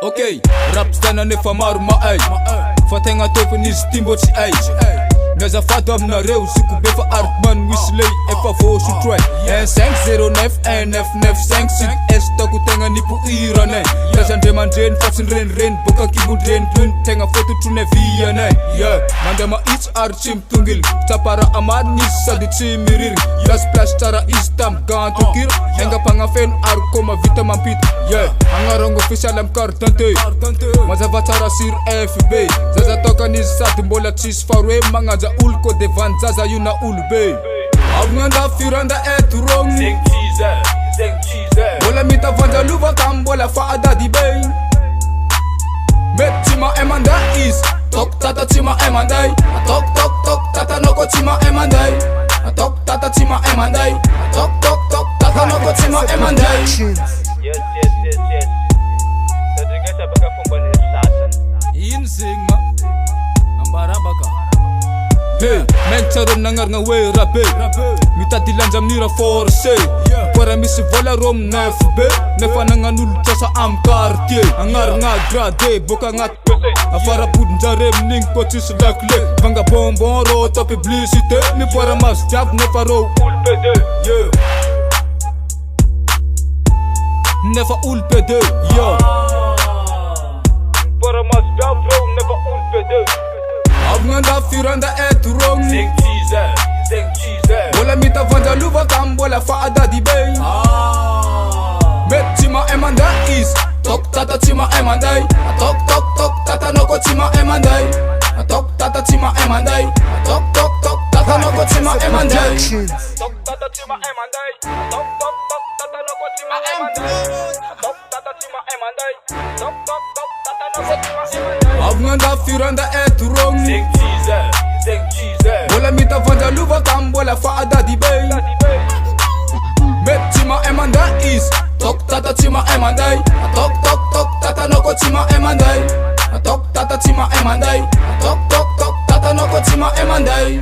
Okay, rap stana nefa maro maay fa tegna tômpon'izy ty mbô tsy ay Niazafady aminareo ziko be fa Ard-Man Wisley efa voasotro 1509199 sud est tako tegna nipoiranay Razandriamandreny fatsinrenireny boka kibondreny tony tegna fototronay vianay Mandeha mahitsy ary tsy mitongiliny tsapara amariny izy sady tsy miriry Place tsara izy tamy gantokira Engam-pagnafeno ary koma vita mampita Agnarango official amy carte d'identité Mazava tsara sur FB Zaza tôkan'izy sady mbola tsisy faroe magnanja olo ko devan zaza io na olo be Avgnanda firanda etorogno Mbola mitavanja lova ka mbola faadady be Mety tsy mahay manday izy Tok tata tsy mahay manday Tok tata noko tsy mahay manday Tok tata tsy mahay manday Tok tata noko tsy mahay manday Yes. Tadringa sa baka fomba ni sasany. Ino zegny ma ambarabaka Main tsara nagnarana hoe rabe Mitady lanja amin'ny raha forcé Para misy vola ro amy 9B Nefa nagnan'olo tsasa amy quartier Agnarana gradé boka agnaty Afarapodinjare amin'igny ko tsisy lakle Vanga bonbon ro ta publicité Mipoara maso jiaby nefa ro olo PD Nefa olo PD Para mas jiaby ro nefa olo PD Avgnanda firanda etorogno Zeng cheese Mbola mitavanja lova ka mbola faadady be Mety tsy mahay manday izy Tok tata tsy mahay manday Tok tata noko tsy mahay manday Tok tata tsy mahay manday Tok tata noko tsy mahay manday Tok tata tsy mahay manday Tok tata noko tsy mahay manday Tok tata tsy mahay manday Tok tata noko tsy mahay manday Avgnanda firanda etorogno Zeng cheese Mbola mitavanja lova ka mbola faadady be Mety tsy mahay manday izy Tok tata tsy mahay manday Tok tata noko tsy mahay manday Tok tata tsy mahay manday Tok tata noko tsy mahay manday